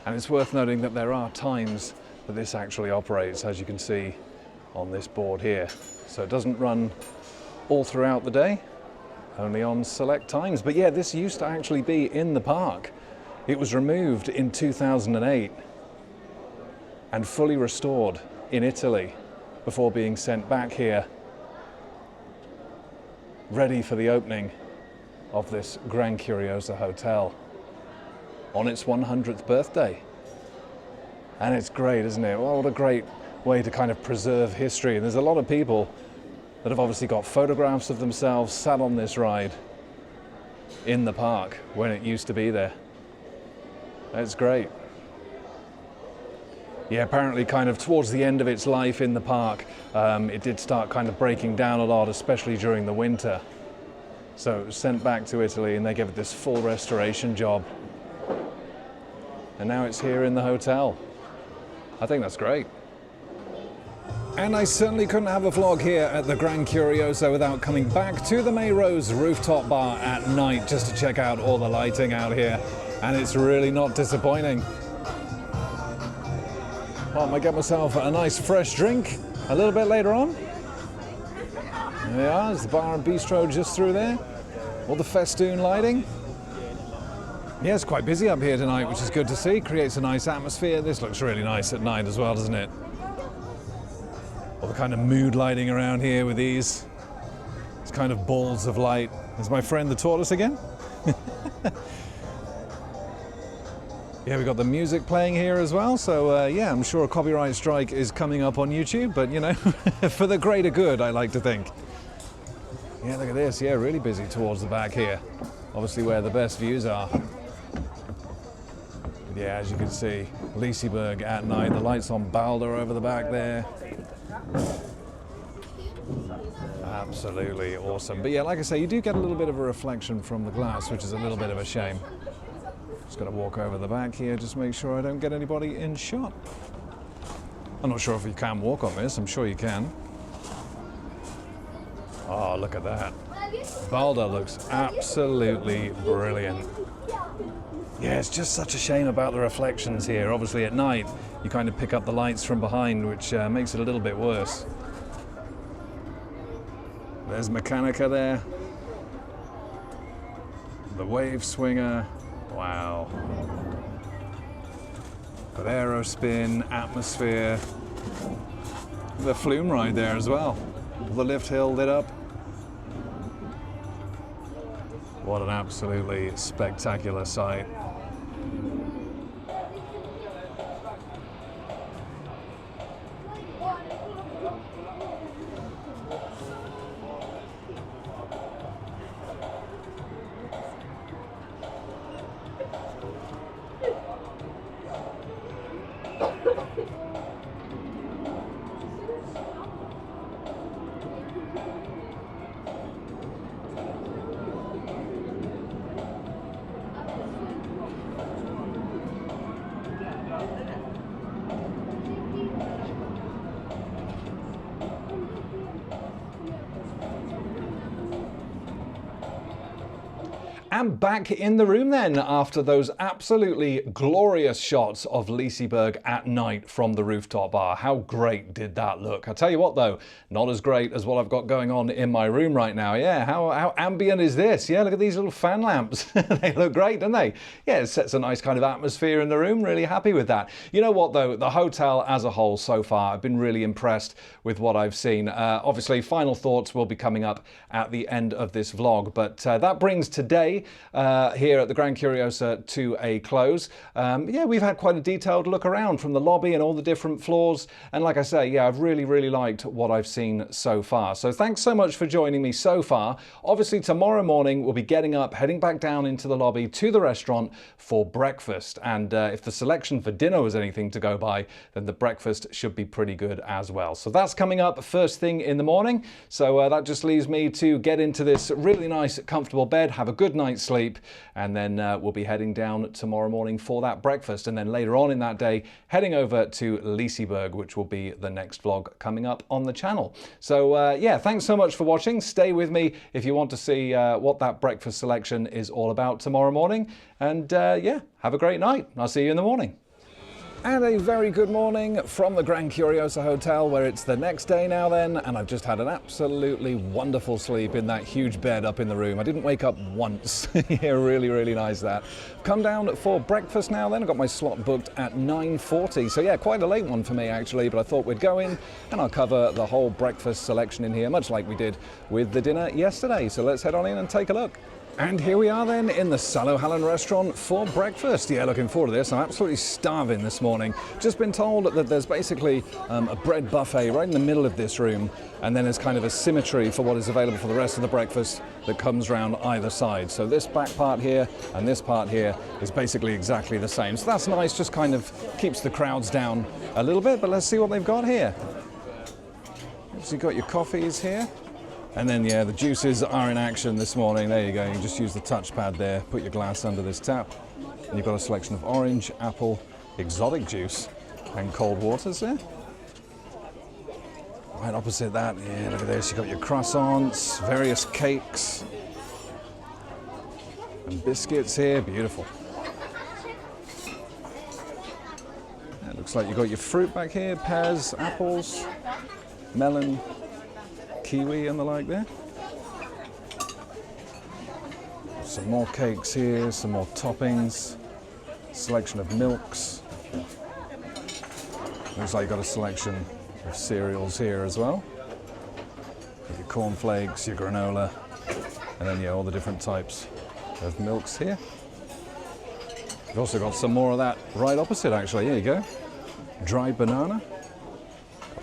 And it's worth noting that there are times that this actually operates, as you can see on this board here. So it doesn't run all throughout the day, only on select times. But yeah, this used to actually be in the park. It was removed in 2008 and fully restored in Italy before being sent back here, ready for the opening of this Grand Curiosa Hotel on its 100th birthday. And it's great, isn't it? Well, what a great way to kind of preserve history. And there's a lot of people that have obviously got photographs of themselves sat on this ride in the park when it used to be there. It's great. Yeah, apparently kind of towards the end of its life in the park, it did start kind of breaking down a lot, especially during the winter. So it was sent back to Italy and they gave it this full restoration job. And now it's here in the hotel. I think that's great. And I certainly couldn't have a vlog here at the Grand Curiosa without coming back to the Melrose Rooftop Bar at night just to check out all the lighting out here. And it's really not disappointing. Well, I might get myself a nice fresh drink a little bit later on. There we are, there's the bar and bistro just through there. All the festoon lighting. Yeah, it's quite busy up here tonight, which is good to see. Creates a nice atmosphere. This looks really nice at night as well, doesn't it? All the kind of mood lighting around here with these kind of balls of light. There's my friend the tortoise again. Yeah, we've got the music playing here as well, so yeah, I'm sure a copyright strike is coming up on YouTube, but you know, for the greater good, I like to think. Yeah, look at this, yeah, really busy towards the back here. Obviously where the best views are. But yeah, as you can see, Liseberg at night, the lights on Balder over the back there. Absolutely awesome. But yeah, like I say, you do get a little bit of a reflection from the glass, which is a little bit of a shame. Just got to walk over the back here, just make sure I don't get anybody in shot. I'm not sure if you can walk on this, I'm sure you can. Oh, look at that. Balder looks absolutely brilliant. Yeah, it's just such a shame about the reflections here. Obviously at night, you kind of pick up the lights from behind, which makes it a little bit worse. There's Mechanica there. The wave swinger. Wow. Got Aerospin, Atmosphere. The flume ride there as well. The lift hill lit up. What an absolutely spectacular sight. And back in the room then after those absolutely glorious shots of Liseberg at night from the rooftop bar. How great did that look? I tell you what though, not as great as what I've got going on in my room right now. Yeah, how ambient is this? Yeah, look at these little fan lamps. They look great, don't they? Yeah, it sets a nice kind of atmosphere in the room. Really happy with that. You know what though, the hotel as a whole so far, I've been really impressed with what I've seen. Obviously, final thoughts will be coming up at the end of this vlog, but that brings today day here at the Grand Curiosa to a close. Yeah, we've had quite a detailed look around from the lobby and all the different floors. And like I say, yeah, I've really liked what I've seen so far. So thanks so much for joining me so far. Obviously, tomorrow morning we'll be getting up, heading back down into the lobby to the restaurant for breakfast. And if the selection for dinner was anything to go by, then the breakfast should be pretty good as well. So that's coming up first thing in the morning. So that just leaves me to get into this really nice, comfortable bed, have a good night's sleep, and then we'll be heading down tomorrow morning for that breakfast. And then later on in that day, heading over to Liseberg, which will be the next vlog coming up on the channel. So yeah, thanks so much for watching. Stay with me if you want to see what that breakfast selection is all about tomorrow morning. And yeah, have a great night. I'll see you in the morning. And a very good morning from the Grand Curiosa Hotel, where it's the next day now then, and I've just had an absolutely wonderful sleep in that huge bed up in the room. I didn't wake up once. Yeah, really nice that. Come down for breakfast now then. I've got my slot booked at 9:40, so yeah, quite a late one for me actually, but I thought we'd go in and I'll cover the whole breakfast selection in here, much like we did with the dinner yesterday. So let's head on in and take a look. And here we are then in the Salohallen restaurant for breakfast. Yeah, looking forward to this. I'm absolutely starving this morning. Just been told that there's basically a bread buffet right in the middle of this room, and then there's kind of a symmetry for what is available for the rest of the breakfast that comes around either side. So this back part here and this part here is basically exactly the same. So that's nice, just kind of keeps the crowds down a little bit, but let's see what they've got here. So you've got your coffees here. And then, yeah, the juices are in action this morning. There you go. You can just use the touchpad there, put your glass under this tap, and you've got a selection of orange, apple, exotic juice, and cold waters there. Right opposite that, yeah, look at this. You've got your croissants, various cakes, and biscuits here. Beautiful. It looks like you've got your fruit back here, pears, apples, melon, kiwi and the like there. Some more cakes here, some more toppings, selection of milks. Looks like you've got a selection of cereals here as well. Your cornflakes, your granola, and then yeah, all the different types of milks here. You've also got some more of that right opposite actually. Here you go. Dried banana.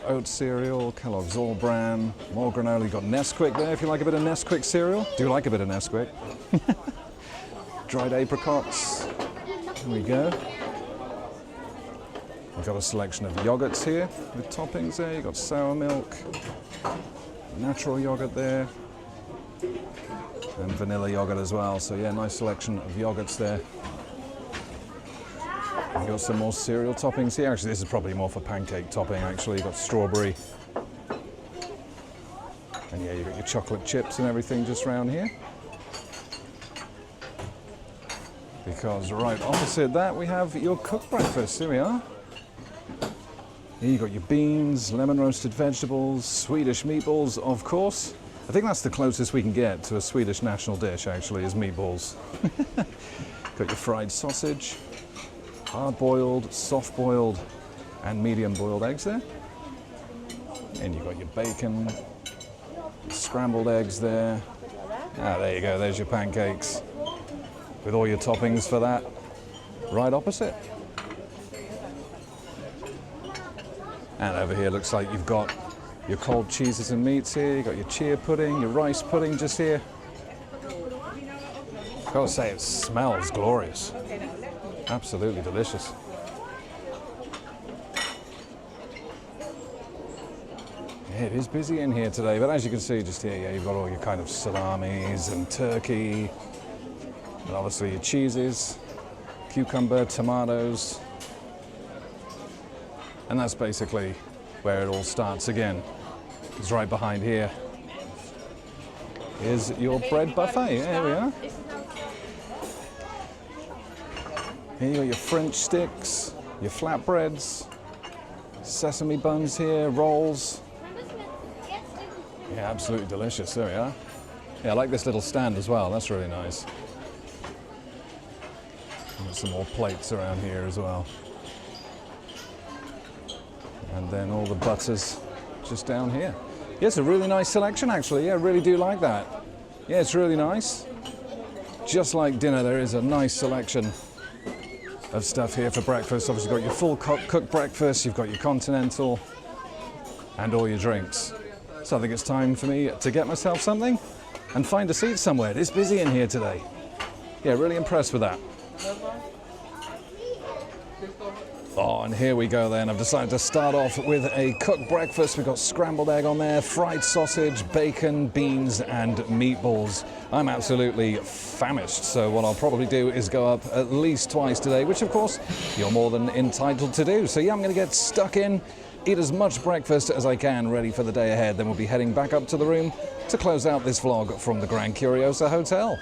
Oat cereal, Kellogg's All Bran, more granola. You've got Nesquik there if you like a bit of Nesquik cereal. Do you like a bit of Nesquik? Dried apricots. There we go. We've got a selection of yogurts here with toppings there. You've got sour milk, natural yogurt there, and vanilla yogurt as well. So yeah, nice selection of yogurts there. You've got some more cereal toppings here. Actually, this is probably more for pancake topping, actually. You've got strawberry. And yeah, you've got your chocolate chips and everything just around here. Because right opposite that, we have your cooked breakfast. Here we are. Here you've got your beans, lemon roasted vegetables, Swedish meatballs, of course. I think that's the closest we can get to a Swedish national dish, actually, is meatballs. Got your fried sausage. Hard-boiled, soft-boiled, and medium-boiled eggs there. And you've got your bacon, scrambled eggs there. Ah, there you go, there's your pancakes. With all your toppings for that, right opposite. And over here looks like you've got your cold cheeses and meats here. You've got your chia pudding, your rice pudding just here. I've got to say, it smells glorious. Absolutely delicious. Yeah, it is busy in here today, but as you can see just here, yeah, you've got all your kind of salamis and turkey, and obviously your cheeses, cucumber, tomatoes, and that's basically where it all starts again. It's right behind here is your bread buffet. There we are. Here you got your French sticks, your flatbreads, sesame buns here, rolls. Yeah, absolutely delicious. There we are. Yeah, I like this little stand as well. That's really nice. And some more plates around here as well. And then all the butters just down here. Yeah, it's a really nice selection actually. Yeah, I really do like that. Yeah, it's really nice. just like dinner, there is a nice selection of stuff here for breakfast. Obviously, you've got your full cooked breakfast, you've got your continental, and all your drinks. So I think it's time for me to get myself something and find a seat somewhere. It is busy in here today. Yeah, really impressed with that. Oh, and here we go then. I've decided to start off with a cooked breakfast. We've got scrambled egg on there, fried sausage, bacon, beans, and meatballs. I'm absolutely famished, so what I'll probably do is go up at least twice today, which of course you're more than entitled to do. So yeah, I'm going to get stuck in, eat as much breakfast as I can, ready for the day ahead. Then we'll be heading back up to the room to close out this vlog from the Grand Curiosa Hotel.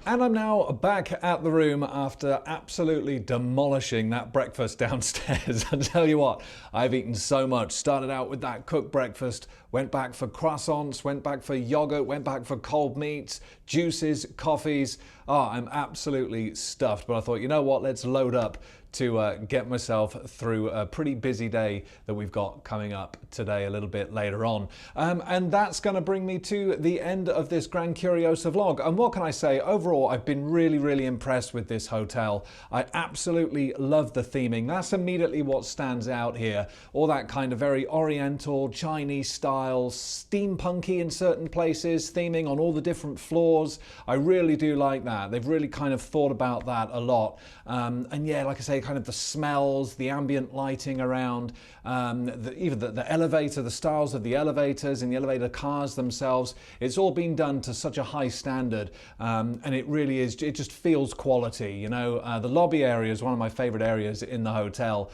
And I'm now back at the room after absolutely demolishing that breakfast downstairs. I tell you what, I've eaten so much. Started out with that cooked breakfast, went back for croissants, went back for yogurt, went back for cold meats, juices, coffees. Oh, I'm absolutely stuffed. But I thought, you know what, let's load up to get myself through a pretty busy day that we've got coming up today a little bit later on. And that's going to bring me to the end of this Grand Curiosa vlog. And what can I say? Overall, I've been really impressed with this hotel. I absolutely love the theming. That's immediately what stands out here. All that kind of very oriental, Chinese style, steampunky in certain places, theming on all the different floors. I really do like that. They've really kind of thought about that a lot. And yeah, like I say, kind of the smells, the ambient lighting around, even the elevator, the styles of the elevators and the elevator cars themselves. It's all been done to such a high standard, and it really is, it just feels quality, you know. The lobby area is one of my favorite areas in the hotel,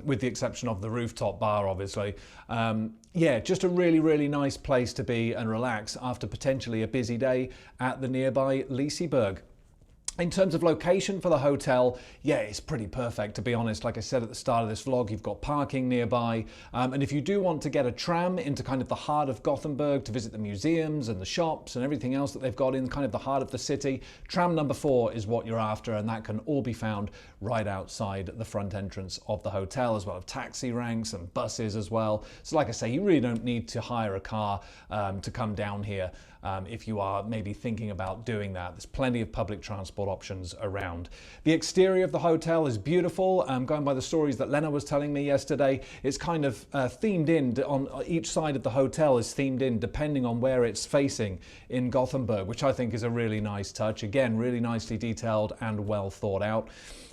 with the exception of the rooftop bar, obviously. Yeah, just a really nice place to be and relax after potentially a busy day at the nearby Liseberg. In terms of location for the hotel, yeah, it's pretty perfect, to be honest. Like I said at the start of this vlog, you've got parking nearby. And if you do want to get a tram into kind of the heart of Gothenburg to visit the museums and the shops and everything else that they've got in kind of the heart of the city, tram number 4 is what you're after, and that can all be found right outside the front entrance of the hotel, as well as taxi ranks and buses as well. So like I say, you really don't need to hire a car to come down here. If you are maybe thinking about doing that. There's plenty of public transport options around. The exterior of the hotel is beautiful. Going by the stories that Lena was telling me yesterday, it's kind of themed in on each side of the hotel is themed in depending on where it's facing in Gothenburg, which I think is a really nice touch. Again, really nicely detailed and well thought out.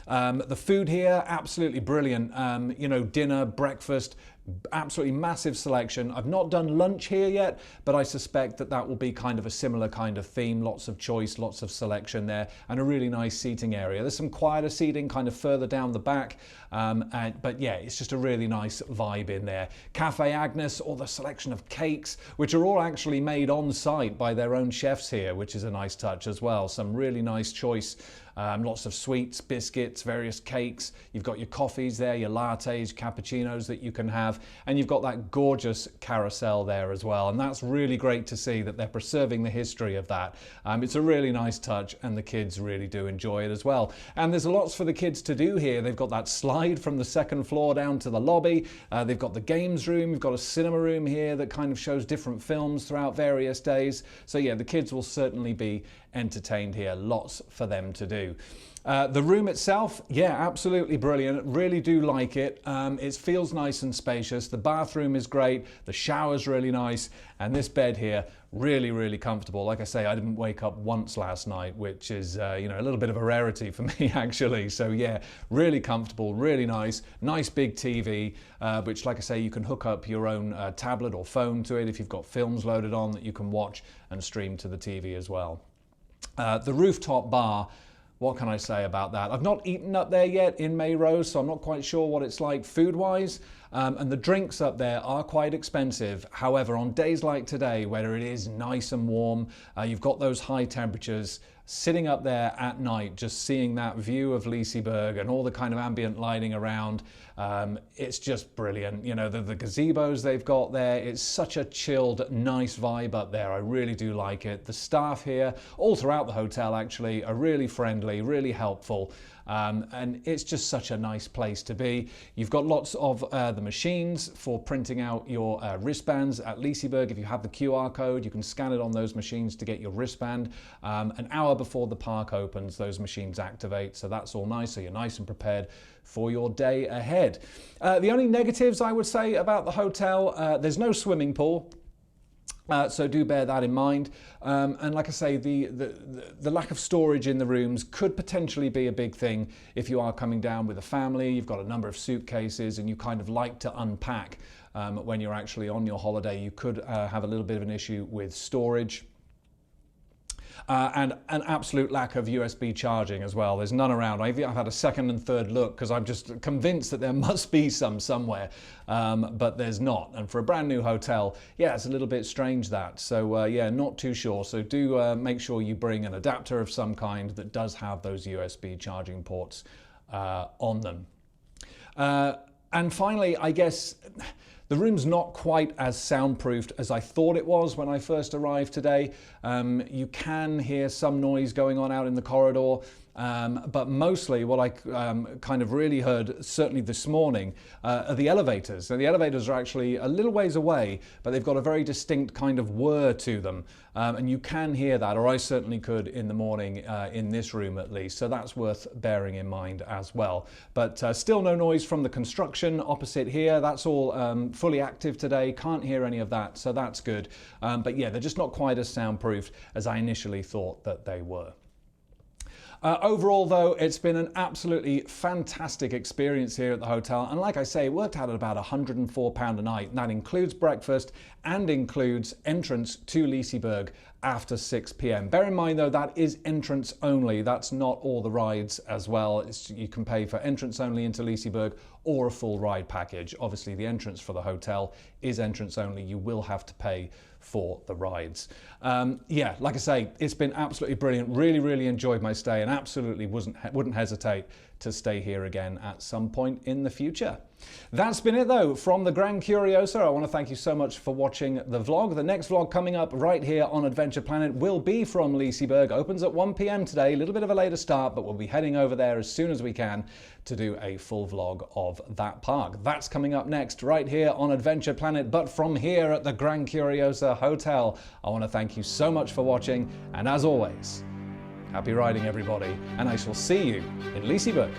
The food here, absolutely brilliant. You know, dinner, breakfast, absolutely massive selection. I've not done lunch here yet, but I suspect that that will be kind of a similar kind of theme. Lots of choice, lots of selection there, and a really nice seating area. There's some quieter seating kind of further down the back, but yeah, it's just a really nice vibe in there. Cafe Agnes, all the selection of cakes, which are all actually made on site by their own chefs here, which is a nice touch as well. Some really nice choice. Lots of sweets, biscuits, various cakes. You've got your coffees there, your lattes, cappuccinos that you can have, and you've got that gorgeous carousel there as well. And that's really great to see that they're preserving the history of that. It's a really nice touch, and the kids really do enjoy it as well. And there's lots for the kids to do here. They've got that slide from the second floor down to the lobby. They've got the games room. You've got a cinema room here that kind of shows different films throughout various days. So yeah, the kids will certainly be entertained here. Lots for them to do. The room itself, yeah, absolutely brilliant. Really do like it. It feels nice and spacious. The bathroom is great. The shower's really nice. And this bed here, really comfortable. Like I say, I didn't wake up once last night, which is, you know, a little bit of a rarity for me, actually. So yeah, really comfortable, really nice. Nice big TV, which, like I say, you can hook up your own tablet or phone to it if you've got films loaded on that you can watch and stream to the TV as well. The rooftop bar, what can I say about that? I've not eaten up there yet in Melrose, so I'm not quite sure what it's like food-wise. And the drinks up there are quite expensive. However, on days like today, where it is nice and warm, you've got those high temperatures, sitting up there at night, just seeing that view of Liseberg and all the kind of ambient lighting around, it's just brilliant. You know, the gazebos they've got there, it's such a chilled, nice vibe up there. I really do like it. The staff here, all throughout the hotel actually, are really friendly, really helpful. And it's just such a nice place to be. You've got lots of the machines for printing out your wristbands at Liseberg. If you have the QR code, you can scan it on those machines to get your wristband. An hour before the park opens, those machines activate, so that's all nice, so you're nice and prepared for your day ahead. The only negatives I would say about the hotel, there's no swimming pool. So do bear that in mind. And like I say, the lack of storage in the rooms could potentially be a big thing if you are coming down with a family, you've got a number of suitcases and you kind of like to unpack when you're actually on your holiday. You could have a little bit of an issue with storage. And an absolute lack of USB charging as well. There's none around. I've had a second and third look because I'm just convinced that there must be some somewhere, but there's not. And for a brand new hotel, yeah, it's a little bit strange that. So yeah, not too sure. So do make sure you bring an adapter of some kind that does have those USB charging ports on them. And finally, I guess the room's not quite as soundproofed as I thought it was when I first arrived today. You can hear some noise going on out in the corridor, but mostly what I kind of really heard, certainly this morning, are the elevators. So the elevators are actually a little ways away, but they've got a very distinct kind of whir to them. And you can hear that, or I certainly could in the morning in this room at least. So that's worth bearing in mind as well. But still no noise from the construction opposite here. That's all fully active today. Can't hear any of that, so that's good. But yeah, they're just not quite as soundproofed as I initially thought that they were. Overall though, it's been an absolutely fantastic experience here at the hotel, and like I say, it worked out at about £104 a night, and that includes breakfast and includes entrance to Liseberg after 6 p.m. Bear in mind though, that is entrance only, that's not all the rides as well. You can pay for entrance only into Liseberg or a full ride package. Obviously the entrance for the hotel is entrance only, you will have to pay for the rides. Yeah, like I say, it's been absolutely brilliant. Really enjoyed my stay and absolutely wouldn't hesitate to stay here again at some point in the future. That's been it though from the Grand Curiosa. I want to thank you so much for watching the vlog. The next vlog coming up right here on Adventure Planet will be from Liseberg. Opens at 1 p.m. today, a little bit of a later start, but we'll be heading over there as soon as we can to do a full vlog of that park. That's coming up next right here on Adventure Planet, but from here at the Grand Curiosa Hotel. I want to thank you so much for watching, and as always, happy riding everybody, and I shall see you in Liseberg.